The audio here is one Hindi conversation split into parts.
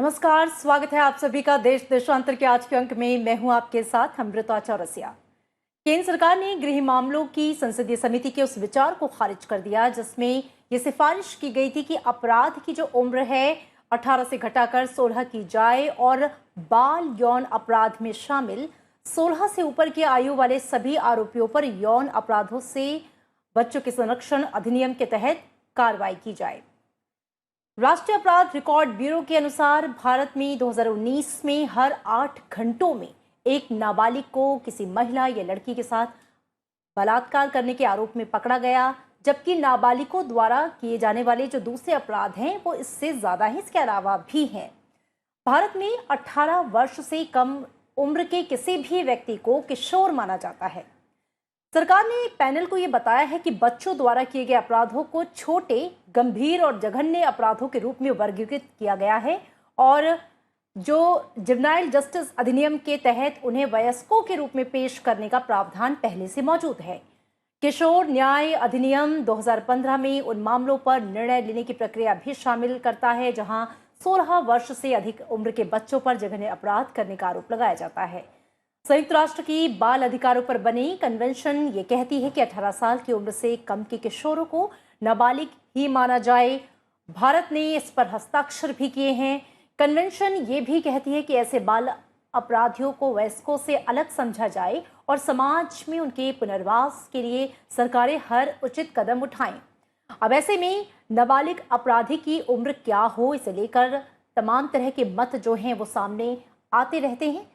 नमस्कार, स्वागत है आप सभी का देश देशांतर के आज के अंक में। मैं हूं आपके साथ अमृता चौरसिया। केंद्र सरकार ने गृह मामलों की संसदीय समिति के उस विचार को खारिज कर दिया जिसमें यह सिफारिश की गई थी कि अपराध की जो उम्र है 18 से घटाकर 16 की जाए और बाल यौन अपराध में शामिल 16 से ऊपर की आयु वाले सभी आरोपियों पर यौन अपराधों से बच्चों के संरक्षण अधिनियम के तहत कार्रवाई की जाए। राष्ट्रीय अपराध रिकॉर्ड ब्यूरो के अनुसार भारत में 2019 में हर 8 घंटों में एक नाबालिग को किसी महिला या लड़की के साथ बलात्कार करने के आरोप में पकड़ा गया, जबकि नाबालिगों द्वारा किए जाने वाले जो दूसरे अपराध हैं वो इससे ज्यादा ही, इसके अलावा भी हैं। भारत में 18 वर्ष से कम उम्र के किसी भी व्यक्ति को किशोर माना जाता है। सरकार ने पैनल को यह बताया है कि बच्चों द्वारा किए गए अपराधों को छोटे, गंभीर और जघन्य अपराधों के रूप में वर्गीकृत किया गया है और जो जुवेनाइल जस्टिस अधिनियम के तहत उन्हें वयस्कों के रूप में पेश करने का प्रावधान पहले से मौजूद है। किशोर न्याय अधिनियम 2015 में उन मामलों पर निर्णय लेने की प्रक्रिया भी शामिल करता है जहां 16 वर्ष से अधिक उम्र के बच्चों पर जघन्य अपराध करने का आरोप लगाया जाता है। संयुक्त राष्ट्र की बाल अधिकारों पर बनी कन्वेंशन ये कहती है कि 18 साल की उम्र से कम के किशोरों को नाबालिग ही माना जाए। भारत ने इस पर हस्ताक्षर भी किए हैं। कन्वेंशन ये भी कहती है कि ऐसे बाल अपराधियों को वयस्कों से अलग समझा जाए और समाज में उनके पुनर्वास के लिए सरकारें हर उचित कदम उठाएं। अब ऐसे में नाबालिग अपराधी की उम्र क्या हो, इसे लेकर तमाम तरह के मत जो हैं वो सामने आते रहते हैं।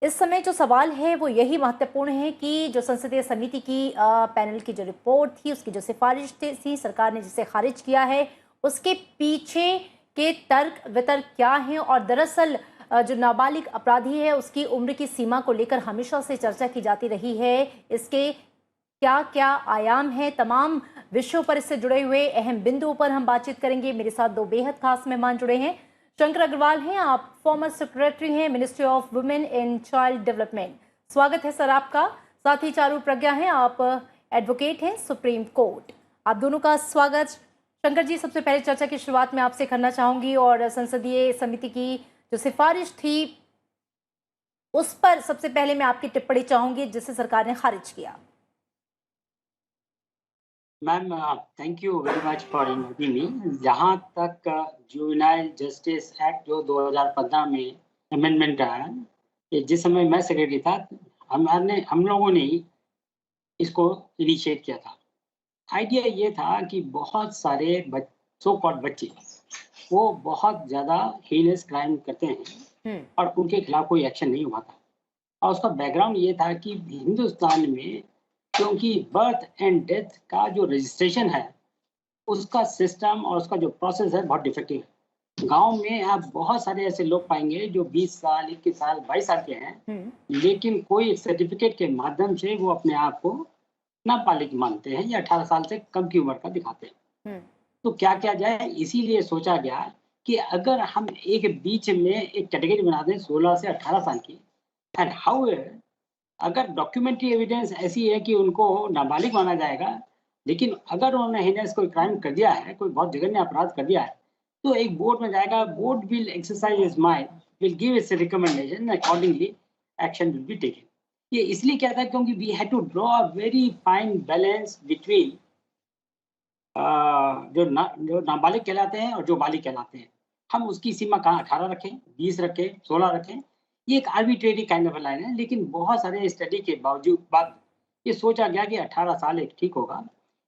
इस समय जो सवाल है वो यही महत्वपूर्ण है कि जो संसदीय समिति की पैनल की जो रिपोर्ट थी, उसकी जो सिफारिश थी, सरकार ने जिसे खारिज किया है, उसके पीछे के तर्क वितर्क क्या हैं और दरअसल जो नाबालिग अपराधी है उसकी उम्र की सीमा को लेकर हमेशा से चर्चा की जाती रही है। इसके क्या क्या आयाम हैं, तमाम विषयों पर इससे जुड़े हुए अहम बिंदुओं पर हम बातचीत करेंगे। मेरे साथ दो बेहद खास मेहमान जुड़े हैं। शंकर अग्रवाल हैं, आप फॉर्मर सेक्रेटरी हैं ministry of women and child development. स्वागत है सर आपका। साथ ही चारू प्रज्ञा हैं, आप एडवोकेट हैं सुप्रीम कोर्ट। आप दोनों का स्वागत। शंकर जी, सबसे पहले चर्चा की शुरुआत मैं आपसे करना चाहूंगी और संसदीय समिति की जो सिफारिश थी उस पर सबसे पहले मैं आपकी टिप्पणी चाहूंगी जिसे सरकार ने खारिज किया। Ma'am, thank you very much for inviting me. जहाँ तक जुवेनाइल जस्टिस एक्ट जो 2015 में अमेंडमेंट आया, ये जिस समय मैं सेक्रेटरी था, हम लोगों ने ही इसको इनिशिएट किया था। आइडिया ये था कि बहुत सारे सो कॉल्ड बच्चे वो बहुत ज़्यादा हीनियस क्राइम करते हैं और उनके खिलाफ कोई एक्शन नहीं हुआ था। और उसका बैकग्राउंड ये था कि हिंदुस्तान में क्योंकि बर्थ एंड डेथ का जो रजिस्ट्रेशन है उसका सिस्टम और उसका जो प्रोसेस है बहुत डिफेक्टिव है। गांव में आप बहुत सारे ऐसे लोग पाएंगे जो 20 साल, 21 साल, 22 साल के हैं, लेकिन कोई सर्टिफिकेट के माध्यम से वो अपने आप को नाबालिग मानते हैं या 18 साल से कम की उम्र का दिखाते हैं। तो क्या किया जाए, इसीलिए सोचा गया कि अगर हम एक बीच में एक कैटेगरी बना दें 16 से 18 साल की, एंड हाउ अगर डॉक्यूमेंट्री एविडेंस ऐसी है कि उनको नाबालिग माना जाएगा, लेकिन अगर उन्होंने हिनेस कोई क्राइम कर दिया है, कोई बहुत जघन्य अपराध कर दिया है, तो एक बोर्ड में जाएगा। Board will exercise its mind, will give its recommendation, accordingly action will be taken. ये इसलिए क्या था क्योंकि we had to draw a very fine balance between जो नाबालिग कहलाते हैं और जो बालिग कहलाते हैं। हम उसकी सीमा कहाँ 18 रखें, 20 रखें, 16 रखें, ये एक आर्बिट्रेरी काइंड ऑफ लाइन है। लेकिन बहुत सारे स्टडी के बाद ये सोचा गया कि 18 साल एक ठीक होगा।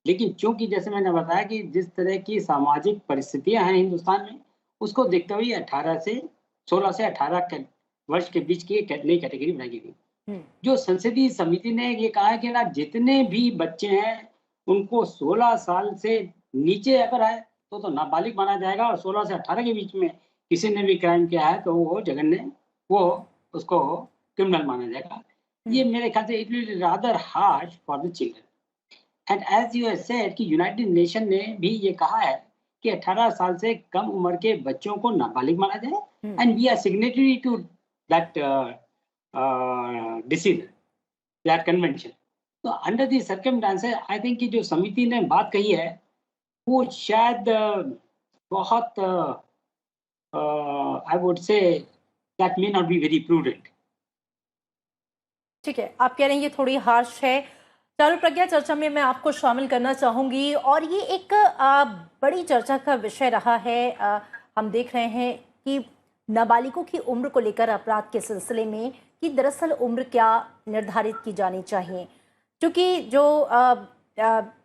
लेकिन चूंकि जैसे मैंने बताया कि जिस तरह की सामाजिक परिस्थितियां हैं हिंदुस्तान में, उसको देखते हुए 16 से 18 वर्ष के बीच की एक नई कैटेगरी बनाई गई। जो संसदीय समिति ने ये कहा है कि ना, जितने भी बच्चे हैं उनको 16 साल से नीचे अगर है तो नाबालिग माना जाएगा, और 16 से 18 के बीच में किसी ने भी क्राइम किया है तो वो जघन्य, वो उसको क्रिमिनल माना जाएगा। ये मेरे ख्याल से it will rather harsh for the children. And as you have said कि यूनाइटेड नेशन ने भी ये कहा है कि 18 साल से कम उम्र के बच्चों को नाबालिग माना जाए, and we are signatory to that decision, that convention. तो under the circumstances I think कि जो समिति ने बात कही है वो शायद बहुत I would say that may not be very prudent. ठीक है, आप कह रहे हैं ये थोड़ी हार्श है। चारू प्रज्ञा चर्चा में मैं आपको शामिल करना चाहूंगी और ये एक बड़ी चर्चा का विषय रहा है। हम देख रहे हैं कि नाबालिगों की उम्र को लेकर अपराध के सिलसिले में कि दरअसल उम्र क्या निर्धारित की जानी चाहिए, क्योंकि जो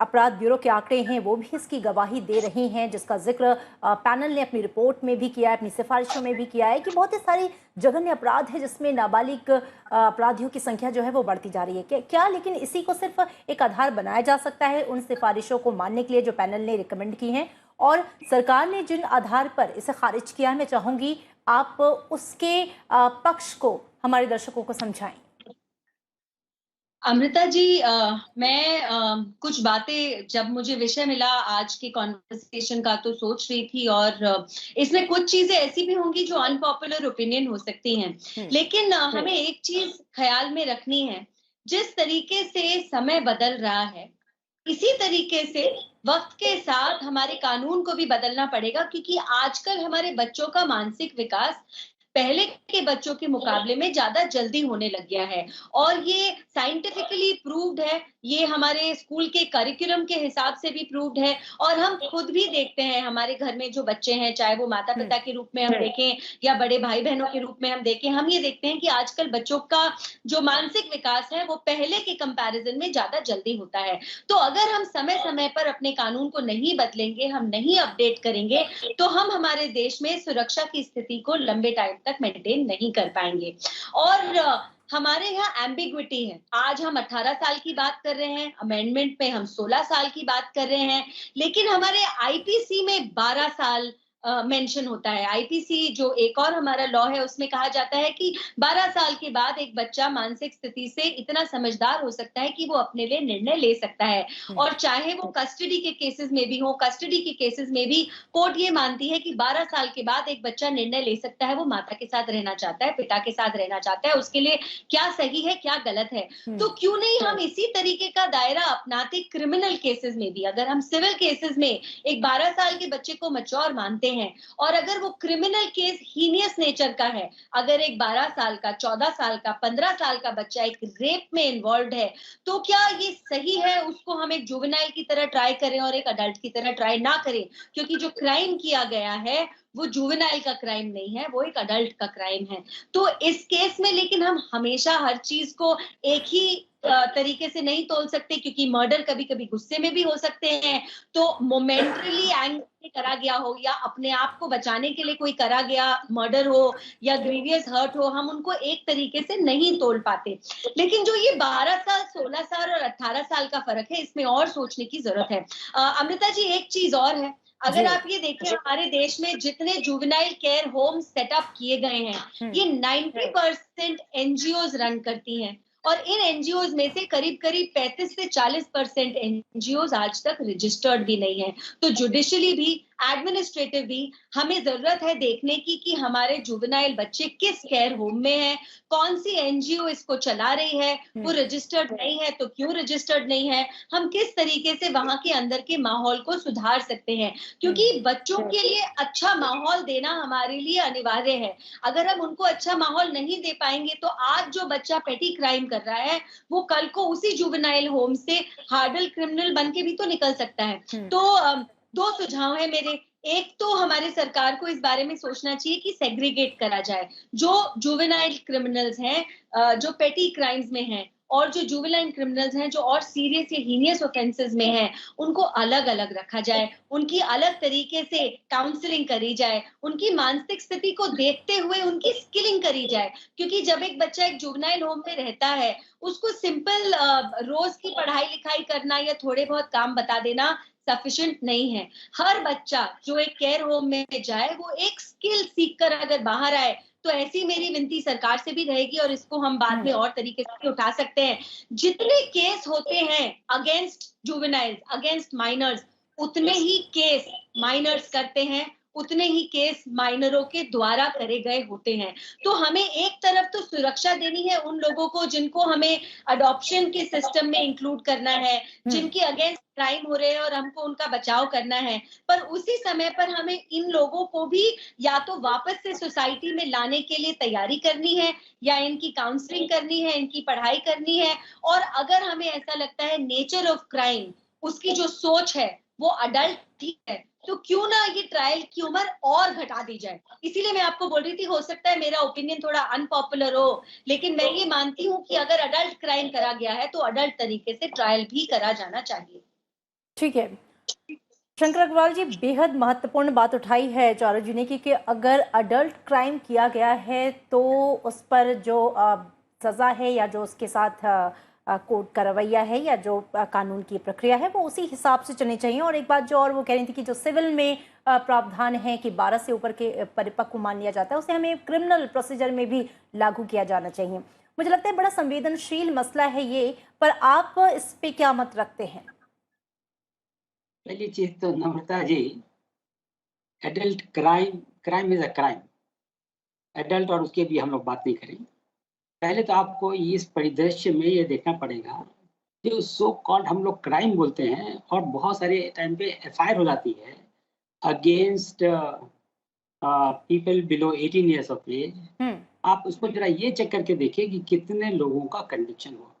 अपराध ब्यूरो के आंकड़े हैं वो भी इसकी गवाही दे रही हैं, जिसका जिक्र पैनल ने अपनी रिपोर्ट में भी किया है, अपनी सिफारिशों में भी किया है कि बहुत ही सारी जघन्य अपराध है जिसमें नाबालिग अपराधियों की संख्या जो है वो बढ़ती जा रही है। क्या लेकिन इसी को सिर्फ एक आधार बनाया जा सकता है उन सिफारिशों को मानने के लिए जो पैनल ने रिकमेंड की हैं, और सरकार ने जिन आधार पर इसे खारिज किया है, मैं चाहूंगी आप उसके पक्ष को हमारे दर्शकों को समझाएं। अमृता जी, मैं कुछ बातें जब मुझे विषय मिला आज के कॉन्वर्सेशन का तो सोच रही थी, और इसमें कुछ चीजें ऐसी भी होंगी जो अनपॉपुलर ओपिनियन हो सकती हैं, लेकिन हमें एक चीज ख्याल में रखनी है, जिस तरीके से समय बदल रहा है इसी तरीके से वक्त के साथ हमारे कानून को भी बदलना पड़ेगा, क्योंकि आजकल हमारे बच्चों का मानसिक विकास पहले के बच्चों के मुकाबले में ज्यादा जल्दी होने लग गया है, और ये साइंटिफिकली प्रूव्ड है, ये हमारे स्कूल के करिकुलम के हिसाब से भी प्रूव्ड है, और हम खुद भी देखते हैं हमारे घर में जो बच्चे हैं, चाहे वो माता पिता के रूप में हम देखें या बड़े भाई बहनों के रूप में हम देखें, हम ये देखते हैं कि आजकल बच्चों का जो मानसिक विकास है वो पहले के कंपैरिजन में ज्यादा जल्दी होता है। तो अगर हम समय समय पर अपने कानून को नहीं बदलेंगे, हम नहीं अपडेट करेंगे, तो हम हमारे देश में सुरक्षा की स्थिति को लंबे टाइम तक मेंटेन नहीं कर पाएंगे। और हमारे यहाँ एम्बिग्विटी है, आज हम 18 साल की बात कर रहे हैं, अमेंडमेंट में हम 16 साल की बात कर रहे हैं, लेकिन हमारे आईपीसी में 12 साल मेंशन होता है। आईपीसी जो एक और हमारा लॉ है उसमें कहा जाता है कि 12 साल के बाद एक बच्चा मानसिक स्थिति से इतना समझदार हो सकता है कि वो अपने लिए निर्णय ले सकता है, और चाहे वो कस्टडी के केसेस में भी हो, कस्टडी के केसेस में भी कोर्ट ये मानती है कि 12 साल के बाद एक बच्चा निर्णय ले सकता है वो माता के साथ रहना चाहता है, पिता के साथ रहना चाहता है, उसके लिए क्या सही है क्या गलत है। तो क्यों नहीं हम इसी तरीके का दायरा अपनाते क्रिमिनल केसेस में भी। अगर हम सिविल केसेस में एक 12 साल के बच्चे को मैच्योर मानते हैं, और अगर वो क्रिमिनल केस हीनियस नेचर का है, अगर एक 12 साल का, 14 साल का, 15 साल का बच्चा एक रेप में इन्वॉल्व है, तो क्या ये सही है उसको हम एक जुवेनाइल की तरह ट्राई करें और एक अडल्ट की तरह ट्राई ना करें? क्योंकि जो क्राइम किया गया है वो जुवेनाइल का क्राइम नहीं है, वो एक अडल्ट का क्राइम है। तो इस केस में लेकिन हम हमेशा हर चीज को एक ही तरीके से नहीं तोल सकते, क्योंकि मर्डर कभी कभी गुस्से में भी हो सकते हैं, तो मोमेंटली एंगर से करा गया हो या अपने आप को बचाने के लिए कोई करा गया मर्डर हो या ग्रीवियस हर्ट हो, हम उनको एक तरीके से नहीं तोल पाते। लेकिन जो ये 12 साल, 16 साल और 18 साल का फर्क है, इसमें और सोचने की जरूरत है। अमृता जी, एक चीज और है, अगर आप ये देखें हमारे देश में जितने जुवेनाइल केयर होम सेटअप किए गए हैं, ये 90% एनजीओज रन करती हैं, और इन एनजीओज में से करीब करीब 35 से 40% एनजीओज आज तक रजिस्टर्ड भी नहीं है। तो जुडिशली भी, एडमिनिस्ट्रेटिव भी, हमें जरूरत है देखने की कि हमारे जुवेनाइल बच्चे किस केयर होम में हैं, कौन सी एनजीओ इसको चला रही है, वो रजिस्टर्ड नहीं है तो क्यों रजिस्टर्ड नहीं है, हम किस तरीके से वहां के अंदर के माहौल को सुधार सकते हैं, क्योंकि बच्चों के लिए अच्छा माहौल देना हमारे लिए अनिवार्य है। अगर हम उनको अच्छा माहौल नहीं दे पाएंगे तो आज जो बच्चा पेटी क्राइम कर रहा है वो कल को उसी जुवेनाइल होम से हार्डल क्रिमिनल बन के भी तो निकल सकता है। तो दो सुझाव है मेरे। एक तो हमारे सरकार को इस बारे में सोचना चाहिए कि सेग्रीगेट करा जाए, जो जुवेनाइल क्रिमिनल्स हैं, जो पेटी क्राइम्स में हैं, और जो जुवेनाइल क्रिमिनल्स हैं जो और सीरियस या हीनियस ऑफेंसेस में हैं, उनको अलग अलग रखा जाए, उनकी अलग तरीके से काउंसलिंग करी जाए, उनकी मानसिक स्थिति को देखते हुए उनकी स्किलिंग करी जाए। क्योंकि जब एक बच्चा एक जुवेनाइल होम में रहता है, उसको सिंपल रोज की पढ़ाई लिखाई करना या थोड़े बहुत काम बता देना सफिशिएंट नहीं है। हर बच्चा जो एक केयर होम में जाए वो एक स्किल सीख कर अगर बाहर आए, तो ऐसी मेरी विनती सरकार से भी रहेगी, और इसको हम बाद में और तरीके से उठा सकते हैं। जितने केस होते हैं अगेंस्ट जुवेनाइल्स, अगेंस्ट माइनर्स, उतने ही केस माइनर्स करते हैं, उतने ही केस माइनरों के द्वारा करे गए होते हैं। तो हमें एक तरफ तो सुरक्षा देनी है उन लोगों को जिनको हमें अडॉप्शन के सिस्टम में इंक्लूड करना है, जिनके अगेंस्ट क्राइम हो रहे हैं और हमको उनका बचाव करना है, पर उसी समय पर हमें इन लोगों को भी या तो वापस से सोसाइटी में लाने के लिए तैयारी करनी है, या इनकी काउंसलिंग करनी है, इनकी पढ़ाई करनी है। और अगर हमें ऐसा लगता है नेचर ऑफ क्राइम, उसकी जो सोच है वो अडल्ट ठीक है, तो क्यों ना ये ट्रायल की उम्र और घटा दी जाए। इसीलिए मैं आपको बोल रही थी, हो सकता है मेरा ओपिनियन थोड़ा अनपॉपुलर हो, लेकिन मैं ये मानती हूँ कि अगर अडल्ट क्राइम करा गया है तो अडल्ट तरीके से ट्रायल भी करा जाना चाहिए। ठीक है, शंकर अग्रवाल जी, बेहद महत्वपूर्ण बात उठाई है चारू जी ने कि अगर अडल्ट क्राइम किया गया है तो उस पर जो सज़ा है या जो उसके साथ कोर्ट का रवैया है या जो कानून की प्रक्रिया है वो उसी हिसाब से चलनी चाहिए। और एक बात जो और वो कह रही थी कि जो सिविल में प्रावधान है कि 12 से ऊपर के परिपक्व मान लिया जाता है, उसे हमें क्रिमिनल प्रोसीजर में भी लागू किया जाना चाहिए। मुझे लगता है बड़ा संवेदनशील मसला है ये, पर आप इस पे क्या मत रखते हैं? पहली चीज तो Namrata ji, adult crime is a crime. Adult और उसके भी हम लोग बात नहीं करें। पहले तो आपको इस परिदृश्य में ये देखना पड़ेगा, जो सो कॉल्ड हम लोग क्राइम बोलते हैं और बहुत सारे टाइम पे एफआईआर हो जाती है against people below 18 years of age. आप उसको जरा ये चेक करके देखिए कि कितने लोगों का कन्विक्शन हुआ।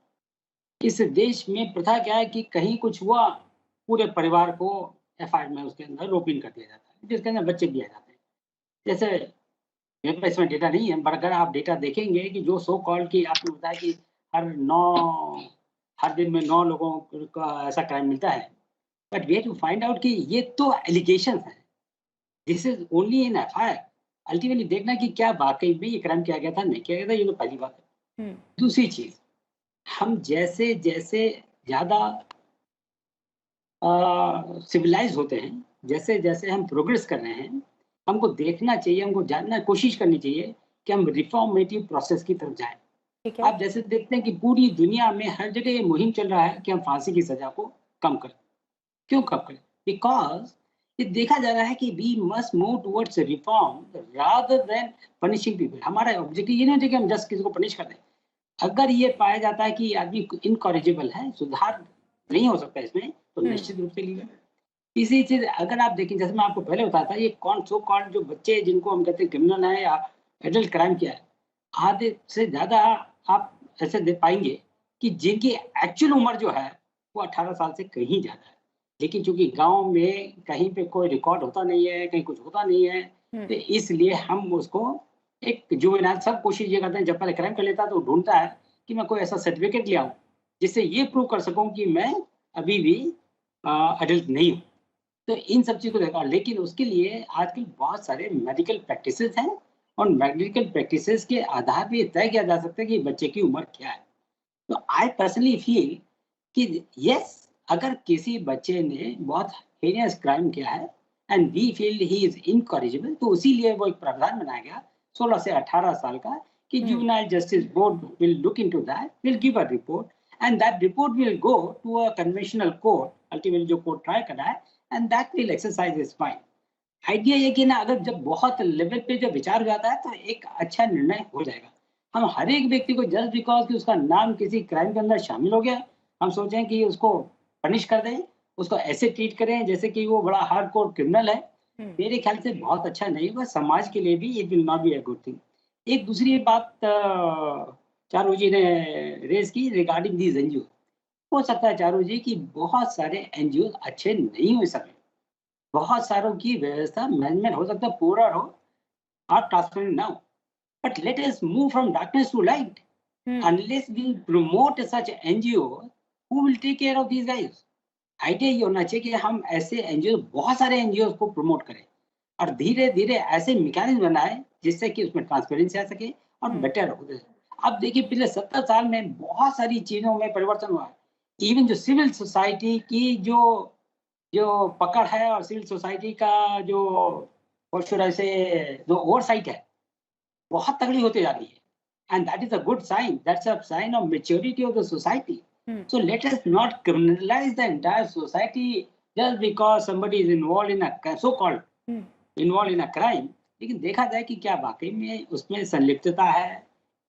इस देश में प्रथा क्या है कि कहीं कुछ हुआ, पूरे परिवार को एफआईआर में उसके अंदर रोप इन कर दिया जाता है, जिसके अंदर बच्चे भी आ जाते हैं। जैसे मेरे पास इसमें डेटा नहीं है, पर अगर आप डेटा देखेंगे कि जो सो कॉल्ड की आपने बताया कि हर दिन में 9 लोगों का ऐसा क्राइम मिलता है, but we have to find out कि ये तो एलिगेशंस हैं, this is only in FIR. Ultimately देखना कि क्या वाकई में ये क्राइम किया गया था, नहीं किया गया था, ये तो पहली बात है। दूसरी चीज, हम जैसे जैसे ज्यादा सिविलाइज होते हैं, जैसे जैसे हम प्रोग्रेस कर रहे हैं, हमको देखना चाहिए, हमको जानना कोशिश करनी चाहिए कि हम रिफॉर्मेटिव प्रोसेस की तरफ जाएं। ठीक है। आप जैसे देखते हैं कि पूरी दुनिया में हर जगह ये मुहिम चल रहा है कि हम फांसी की सजा को कम करें। क्यों कम करें? बिकॉज ये देखा जा रहा है कि we must move towards reform rather than punishing people. हमारा ऑब्जेक्टिव ये नहीं होता कि हम जस्ट किसी को पनिश कर दें। अगर ये पाया जाता है कि आदमी इनकॉरिजिबल है, सुधार नहीं हो सकता इसमें, तो निश्चित रूप से लीगल। तीसरी चीज, अगर आप देखें, जैसे मैं आपको पहले बताया था, ये कौन सो कॉल्ड जो बच्चे जिनको हम कहते हैं क्रिमिनल है या एडल्ट क्राइम किया है, आधे से ज्यादा आप ऐसे दे पाएंगे कि जिनकी एक्चुअल उम्र जो है वो 18 साल से कहीं ज्यादा है, लेकिन चूंकि गांव में कहीं पे कोई रिकॉर्ड होता नहीं है, कहीं कुछ होता नहीं है, तो इसलिए हम उसको एक जुवेनाइल, सब कोशिश ये करते हैं जब पहले क्राइम कर लेता है तो ढूंढता है कि मैं कोई ऐसा सर्टिफिकेट ले आऊं जिससे ये प्रूव कर सकूं कि मैं अभी भी एडल्ट नहीं हूं। तो इन सब चीज़ को देखा, लेकिन उसके लिए आजकल बहुत सारे मेडिकल प्रैक्टिसेस हैं और मेडिकल प्रैक्टिसेस के आधार पे ये तय किया जा सकता है कि बच्चे की उम्र क्या है। तो आई पर्सनली फील कि यस, अगर किसी बच्चे ने बहुत हेनियस क्राइम किया है and we feel he is incorrigible, तो इसीलिए वो एक प्रावधान बनाया गया 16 से 18 साल का कि juvenile justice board will look into that, will give a report and that report will go to a conventional court, ultimately जो कोर्ट ट्राई कर रहा है, and that will exercise is fine. Idea ये कि ना, अगर जब बहुत लेवल पे जब विचार हो जाता है तो एक अच्छा निर्णय हो जाएगा। हम हर एक व्यक्ति को जस्ट बिकॉज कि उसका नाम किसी क्राइम के अंदर शामिल हो गया, हम सोचें कि उसको पनिश कर दें, उसको ऐसे ट्रीट करें जैसे कि वो बड़ा हार्डकोर क्रिमिनल है, मेरे ख्याल से बहुत अच्छा नहीं होगा, समाज के लिए भी it will not be a good thing. एक दूसरी बात चारू जी ने रेज की रिगार्डिंग दीज एनजीओ। हो सकता है चारू जी कि बहुत सारे एनजीओ अच्छे नहीं हो सके, बहुत सारों की व्यवस्था मैनेजमेंट हो सकता है पूरा हो, आप ट्रांसपेरेंट ना हो, but let us move from darkness to light. Unless we promote such NGO, who will take care of these guys? Idea ये होना चाहिए कि हम ऐसे एनजीओ, बहुत सारे एनजीओ को प्रमोट करें और धीरे धीरे ऐसे मैकेनिज्म बनाए जिससे कि उसमें ट्रांसपेरेंसी आ सके और बेटर हो जाए। अब देखिए, पिछले 70 साल में बहुत सारी चीजों में परिवर्तन हुआ है। इवन जो सिविल सोसाइटी की जो पकड़ है और सिविल सोसाइटी का जो जो ओवरसाइट है, बहुत तगड़ी होती जा रही है, and that is a good sign, that's a sign of maturity of the society. So let us not criminalize the entire society just because somebody is involved in a so-called involve in a crime, लेकिन देखा जाए कि क्या वाक़ई में उसमें संलिप्तता है,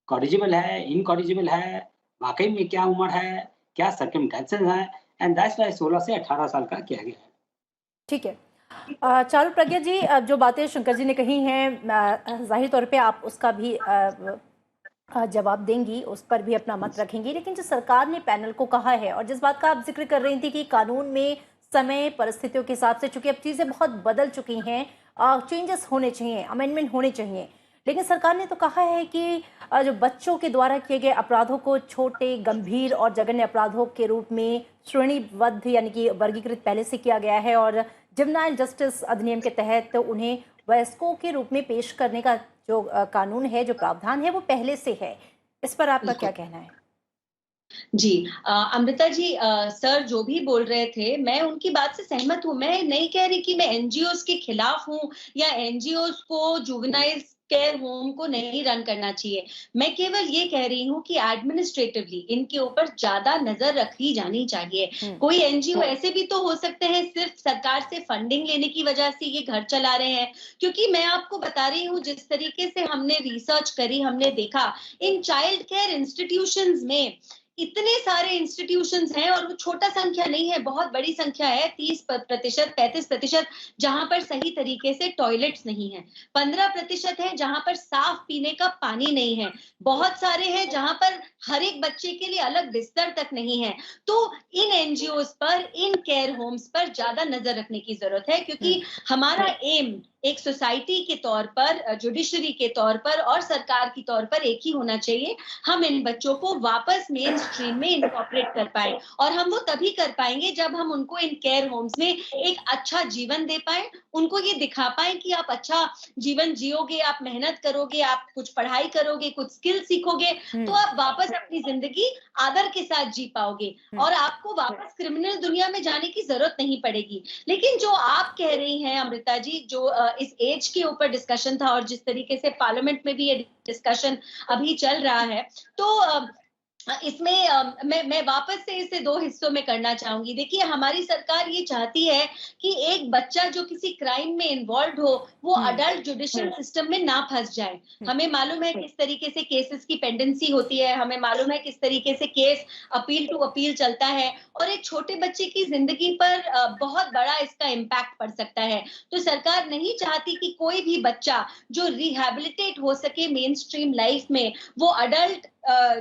कॉरिजिबल है, इनकॉरिजिबल है, वाक़ई में क्या उम्र है, क्या सर्कमस्टेंसेस हैं, एंड दैट्स व्हाई 16 से 18 साल का किया गया है। ठीक है। चारू प्रज्ञा जी, जो बातें शंकर जी ने कही हैं, ज़ाहिर तौर पे आप उसका भी जवाब देंगी, उस पर भी अपना मत रखेंगी, लेकिन जो सरकार ने पैनल को कहा है और जिस बात का आप जिक्र कर रही थी कि कानून में समय परिस्थितियों के हिसाब से, चूंकि अब चीज़ें बहुत बदल चुकी हैं, चेंजेस होने चाहिए, अमेंडमेंट होने चाहिए, लेकिन सरकार ने तो कहा है कि जो बच्चों के द्वारा किए गए अपराधों को छोटे, गंभीर और जघन्य अपराधों के रूप में श्रेणीबद्ध यानी कि वर्गीकृत पहले से किया गया है और जुवेनाइल जस्टिस अधिनियम के तहत उन्हें वयस्कों के रूप में पेश करने का जो कानून है, जो प्रावधान है, वो पहले से है। इस पर आपका क्या कहना है? जी, अमृता जी, सर जो भी बोल रहे थे, मैं उनकी बात से सहमत हूँ। मैं नहीं कह रही कि मैं एनजीओज़ के खिलाफ हूँ या एनजीओज़ को जुवेनाइल केयर होम को नहीं रन करना चाहिए। मैं केवल ये कह रही हूँ कि एडमिनिस्ट्रेटिवली इनके ऊपर ज़्यादा नज़र रखी जानी चाहिए। कोई एनजीओ ऐसे भी तो हो सकते हैं सिर्फ सरकार से फंडिंग लेने की वजह से ये घर चला रहे हैं। क्योंकि मैं आपको बता रही हूँ, जिस तरीके से हमने रिसर्च करी, हमने देखा इन चाइल्ड केयर इंस्टीट्यूशंस में इतने सारे इंस्टीट्यूशंस हैं और वो छोटा संख्या नहीं है, बहुत बड़ी संख्या है। 30%, 35% जहां पर सही तरीके से टॉयलेट्स नहीं है, 15% है जहां पर साफ पीने का पानी नहीं है, बहुत सारे हैं जहां पर हर एक बच्चे के लिए अलग बिस्तर तक नहीं है। तो इन एनजीओज पर, इन केयर होम्स पर ज्यादा नजर रखने की जरूरत है, क्योंकि हमारा एम एक सोसाइटी के तौर पर, जुडिशरी के तौर पर और सरकार की तौर पर एक ही होना चाहिए। हम इन बच्चों को वापस मेन स्ट्रीम में इनकॉर्पोरेट कर पाए, और हम वो तभी कर पाएंगे जब हम उनको इन केयर होम्स में एक अच्छा जीवन दे पाए, उनको ये दिखा पाए कि आप अच्छा जीवन जियोगे, आप मेहनत करोगे, आप कुछ पढ़ाई करोगे, कुछ स्किल सीखोगे, तो आप वापस अपनी जिंदगी आदर के साथ जी पाओगे और आपको वापस क्रिमिनल दुनिया में जाने की जरूरत नहीं पड़ेगी। लेकिन जो आप कह रही हैं अमृता जी, जो इस एज के ऊपर डिस्कशन था और जिस तरीके से पार्लियामेंट में भी ये डिस्कशन अभी चल रहा है, तो इसमें मैं वापस से इसे 2 हिस्सों में करना चाहूंगी। देखिए, हमारी सरकार ये चाहती है कि एक बच्चा जो किसी क्राइम में इन्वॉल्व हो, वो अडल्ट जुडिशियल सिस्टम में ना फंस जाए। हमें मालूम है किस तरीके से केसेस की पेंडेंसी होती है, हमें मालूम है किस तरीके से केस अपील टू अपील चलता है, और एक छोटे बच्चे की जिंदगी पर बहुत बड़ा इसका इम्पैक्ट पड़ सकता है। तो सरकार नहीं चाहती कि कोई भी बच्चा जो रिहैबिलिटेट हो सके मेन स्ट्रीम लाइफ में, वो अडल्ट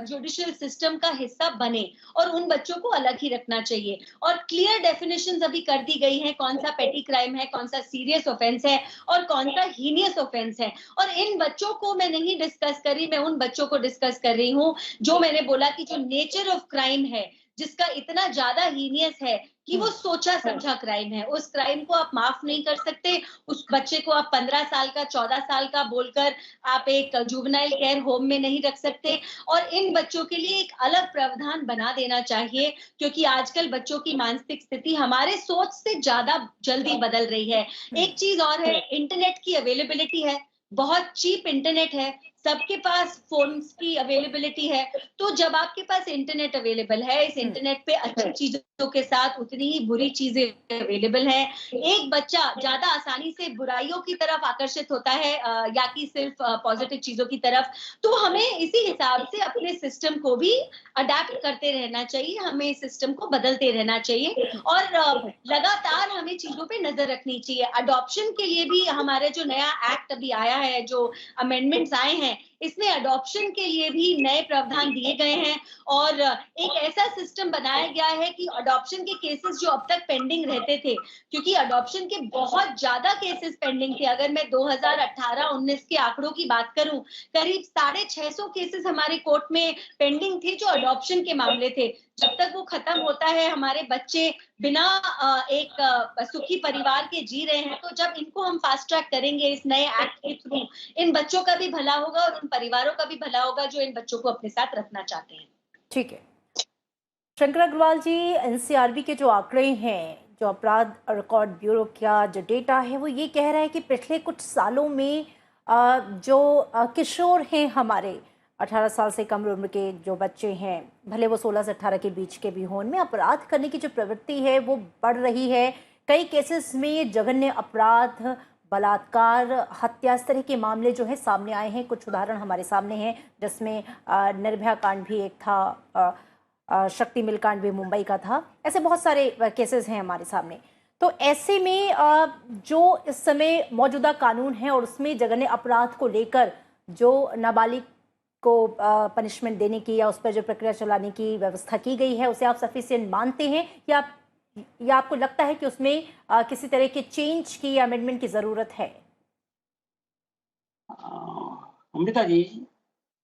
जुडिशियल सिस्टम का हिस्सा बने, और उन बच्चों को अलग ही रखना चाहिए। और क्लियर डेफिनेशंस अभी कर दी गई हैं, कौन सा पेटी क्राइम है, कौन सा सीरियस ऑफेंस है और कौन सा हीनियस ऑफेंस है। और इन बच्चों को मैं नहीं डिस्कस कर रही, मैं उन बच्चों को डिस्कस कर रही हूँ जो मैंने बोला कि जो नेचर ऑफ क्राइम है, जिसका इतना ज्यादा हीनियस है कि वो सोचा समझा क्राइम है। उस क्राइम को आप माफ नहीं कर सकते। उस बच्चे को आप 15 साल का, 14 साल का बोलकर आप एक जुवेनाइल केयर होम में नहीं रख सकते। और इन बच्चों के लिए एक अलग प्रावधान बना देना चाहिए, क्योंकि आजकल बच्चों की मानसिक स्थिति हमारे सोच से ज्यादा जल्दी बदल रही है। एक चीज और है, इंटरनेट की अवेलेबिलिटी है, बहुत चीप इंटरनेट है, सबके पास फोन्स की अवेलेबिलिटी है। तो जब आपके पास इंटरनेट अवेलेबल है, इस इंटरनेट पे अच्छी चीजों के साथ उतनी ही बुरी चीजें अवेलेबल है। एक बच्चा ज्यादा आसानी से बुराइयों की तरफ आकर्षित होता है या कि सिर्फ पॉजिटिव चीजों की तरफ। तो हमें इसी हिसाब से अपने सिस्टम को भी अडेप्ट करते रहना चाहिए, हमें इस सिस्टम को बदलते रहना चाहिए और लगातार हमें चीजों पे नजर रखनी चाहिए। अडॉप्शन के लिए भी हमारे जो नया एक्ट अभी आया है, जो अमेंडमेंट्स आए हैं, इसमें अडॉप्शन के लिए भी नए प्रावधान दिए गए हैं और एक ऐसा सिस्टम बनाया गया है कि अडॉप्शन के केसेस जो अब तक पेंडिंग रहते थे, क्योंकि अडॉप्शन के बहुत ज्यादा केसेस पेंडिंग थे। अगर मैं 2018-19 के आंकड़ों की बात करूं, करीब 650 केसेस हमारे कोर्ट में पेंडिंग थे जो अडॉप्शन के मामले थे। जब तक वो खत्म होता है, हमारे बच्चे बिना एक सुखी परिवार के जी रहे हैं। तो जब इनको हम फास्ट ट्रैक करेंगे इस नए एक्ट के थ्रू, इन बच्चों का भी भला होगा और उन परिवारों का भी भला होगा जो इन बच्चों को अपने साथ रखना चाहते हैं। ठीक है शंकर अग्रवाल जी, एनसीआरबी के जो आंकड़े हैं, जो अपराध रिकॉर्ड ब्यूरो का जो डेटा है, वो ये कह रहा है कि पिछले कुछ सालों में जो किशोर हैं हमारे, 18 साल से कम उम्र के जो बच्चे हैं, भले वो 16 से 18 के बीच के भी हों, उनमें अपराध करने की जो प्रवृत्ति है वो बढ़ रही है। कई केसेस में ये जघन्य अपराध बलात्कार, हत्या, इस तरह के मामले जो है सामने आए हैं। कुछ उदाहरण हमारे सामने हैं, जिसमें निर्भया कांड भी एक था, शक्ति मिल कांड भी मुंबई का था। ऐसे बहुत सारे केसेस हैं हमारे सामने। तो ऐसे में जो इस समय मौजूदा कानून है और उसमें जघन्य अपराध को लेकर जो नाबालिग को पनिशमेंट देने की या उस पर जो प्रक्रिया चलाने की व्यवस्था की गई है, उसे आप सफिशिएंट मानते हैं या आपको लगता है कि उसमें किसी तरह के चेंज की या अमेंडमेंट की जरूरत है? अमृता जी,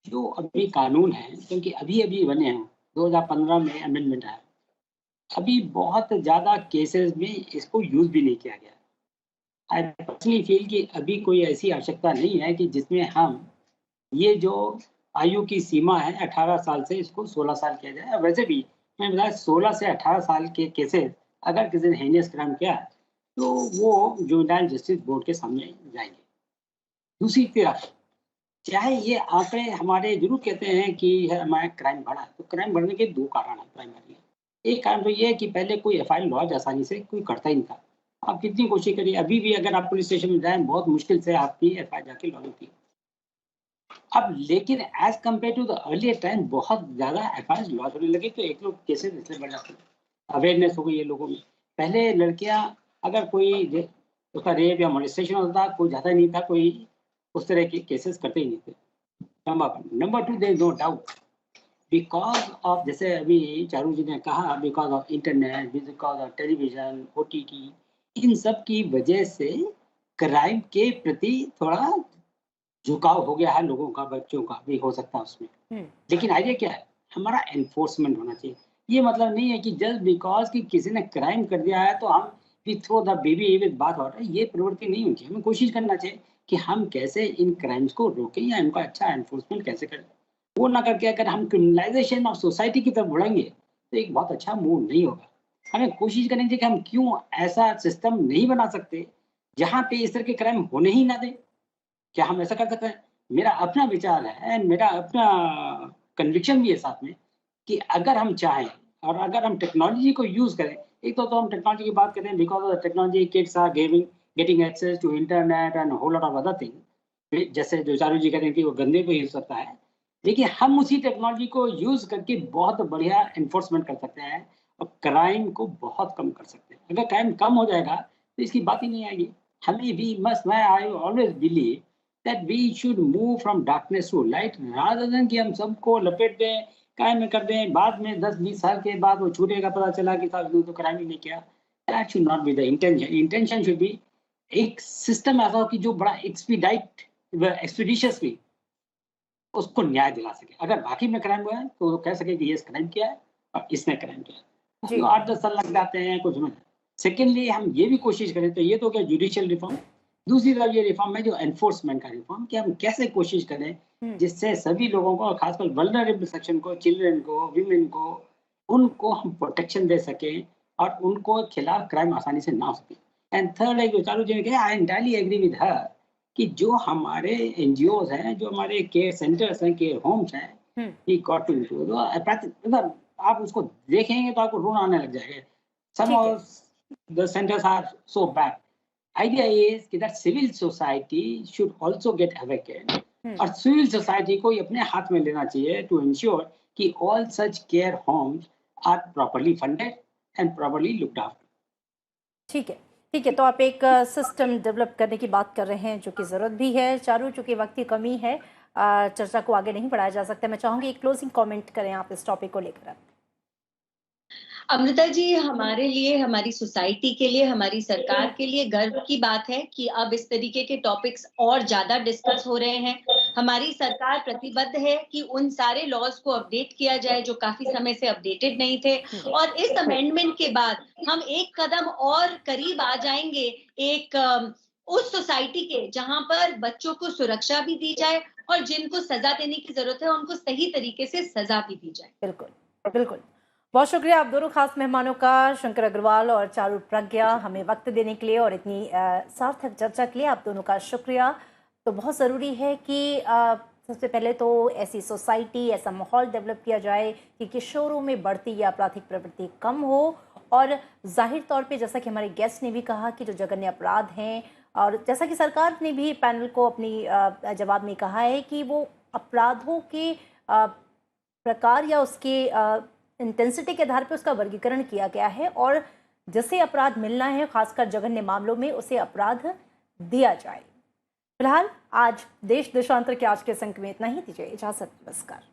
जो अभी कानून है, क्योंकि अभी अभी बने हैं, 2015 में अमेंडमेंट आया, अभी बहुत ज्यादा केसेस में इसको यूज भी नहीं किया गया। आई पर्सनली फील कि अभी कोई ऐसी आवश्यकता नहीं है कि जिसमें हम ये जो आयु की सीमा है 18 साल से इसको 16 साल किया जाए। वैसे भी मैं बताया 16 से 18 साल के केसेस अगर किसी ने हेनियस क्राइम किया तो वो जुवेनाइल जस्टिस बोर्ड के सामने जाएंगे। दूसरी तरफ चाहे ये आंकड़े हमारे जरूर कहते हैं कि हमारा क्राइम बढ़ा, तो क्राइम बढ़ने के दो कारण है प्राइमरी। एक कारण तो ये है कि पहले कोई एफआईआर लॉन्च आसानी से कोई करता ही नहीं था। आप कितनी कोशिश करिए, अभी भी अगर आप पुलिस स्टेशन में जाएं बहुत मुश्किल से आपकी एफआईआर जाके लॉन्च होती है। अब लेकिन as compare to the earlier time बहुत ज्यादा एफआईआर लॉन्च होने लगे, तो एक लोग केसेस इसलिए बढ़ जाते हैं। अवेयरनेस हो गई है लोगों में। पहले लड़कियां अगर कोई उसका रेप या मोलेस्टेशन होता था, कोई ज्यादा नहीं था, कोई उस तरह के केसेस करते ही नहीं थे। Number two, there is no doubt because of, जैसे अभी चारू जी ने कहा, because of internet, because of television, OTT, इन सब की वजह से क्राइम के प्रति थोड़ा झुकाव हो गया है लोगों का, बच्चों का भी हो सकता है उसमें। लेकिन आइडिया क्या है, हमारा एनफोर्समेंट होना चाहिए। ये मतलब नहीं है कि जस्ट बिकॉज कि किसी ने क्राइम कर दिया है तो हम we throw the baby with bath water, ये प्रवृत्ति नहीं होनी चाहिए। हमें कोशिश करना चाहिए कि हम कैसे इन क्राइम्स को रोकें या इनका अच्छा एनफोर्समेंट कैसे करें। वो ना करके अगर हम क्रिमिनलाइजेशन ऑफ सोसाइटी की तरफ बढ़ेंगे तो एक बहुत अच्छा मूव नहीं होगा। हमें कोशिश करनी चाहिए कि हम क्यों ऐसा सिस्टम नहीं बना सकते जहाँ पे इस तरह के क्राइम होने ही ना दें। क्या हम ऐसा कर सकते हैं? मेरा अपना विचार है एंड मेरा अपना कन्विक्शन भी है साथ में कि अगर हम चाहें और अगर हम टेक्नोलॉजी को यूज करें, एक तो हम टेक्नोलॉजी की बात करें, because of the technology kids are getting access to internet and whole lot of other thing. जैसे जो चारू जी कह रहे हैं कि वो गंदे को यूज करता है, लेकिन हम उसी टेक्नोलॉजी को यूज करके बहुत बढ़िया एनफोर्समेंट कर सकते हैं और क्राइम को बहुत कम कर सकते हैं। अगर क्राइम कम हो जाएगा तो इसकी बात ही नहीं आएगी। हमें भी मस्ट, मैं I always believe that we should move from darkness to light rather than कि हम सबको लपेट दें, क्राइम में कर दें, बाद में 10-20 साल के बाद वो छूटेगा, पता चला कि साहब तो क्राइम ही नहीं किया। That should not be the intention. Intention should be एक सिस्टम ऐसा हो कि जो बड़ा एक्सपीडिशियसली उसको न्याय दिला सके। अगर बाकी में क्राइम हुआ है तो वो कह सके कि ये क्राइम किया है और इसने क्राइम किया है। जी। 8-10 साल लग जाते हैं कुछ में। सेकेंडली हम ये भी कोशिश करें, तो ये तो क्या जुडिशियल रिफॉर्म, दूसरी तरफ ये रिफॉर्म है जो एनफोर्समेंट का रिफॉर्म, कि हम कैसे कोशिश करें जिससे सभी लोगों को, खासकर वल्नरेबल सेक्शन को, चिल्ड्रन को, विमेन को, उनको हम प्रोटेक्शन दे सकें और उनको खिलाफ क्राइम आसानी से ना हो सके। एंड थर्ड है जो चारू जी ने कहा, आई एंटायरली एग्री विद हर कि जो हमारे एनजीओज हैं, जो हमारे केयर सेंटर्स हैं, केयर होम्स हैं, ही गॉट टू इम्प्रूव। मतलब आप उसको देखेंगे तो आपको रोना आने लग जाएगा। Some of the centres are so bad. Idea is कि that civil society should also get awakened और civil society को अपने हाथ में लेना चाहिए to ensure कि all such care homes are properly funded and properly looked after. ठीक है, ठीक है। तो आप एक सिस्टम डेवलप करने की बात कर रहे हैं, जो कि ज़रूरत भी है। चारू, चूँकि वक्त की कमी है, चर्चा को आगे नहीं बढ़ाया जा सकता। मैं चाहूँगी एक क्लोजिंग कमेंट करें आप इस टॉपिक को लेकर। अमृता जी, हमारे लिए, हमारी सोसाइटी के लिए, हमारी सरकार के लिए गर्व की बात है कि अब इस तरीके के टॉपिक्स और ज्यादा डिस्कस हो रहे हैं। हमारी सरकार प्रतिबद्ध है कि उन सारे लॉज को अपडेट किया जाए जो काफी समय से अपडेटेड नहीं थे, और इस अमेंडमेंट के बाद हम एक कदम और करीब आ जाएंगे एक उस सोसाइटी के जहां पर बच्चों को सुरक्षा भी दी जाए और जिनको सजा देने की जरूरत है उनको सही तरीके से सजा भी दी जाए। बिल्कुल, बिल्कुल। बहुत शुक्रिया आप दोनों खास मेहमानों का, शंकर अग्रवाल और चारू प्रज्ञा, हमें वक्त देने के लिए और इतनी सार्थक चर्चा के लिए आप दोनों का शुक्रिया। तो बहुत ज़रूरी है कि सबसे पहले तो ऐसी सोसाइटी, ऐसा माहौल डेवलप किया जाए कि किशोरों में बढ़ती या आपराधिक प्रवृत्ति कम हो। और जाहिर तौर पे, जैसा कि हमारे गेस्ट ने भी कहा, कि जो जघन्य अपराध हैं और जैसा कि सरकार ने भी पैनल को अपनी जवाब में कहा है कि वो अपराधों के प्रकार या उसके इंटेंसिटी के आधार पर उसका वर्गीकरण किया गया है और जिसे अपराध मिलना है खासकर जघन्य मामलों में उसे अपराध दिया जाए। फिलहाल आज देश देशांतर के आज के अंक में इतना ही। दीजिए इजाजत। नमस्कार।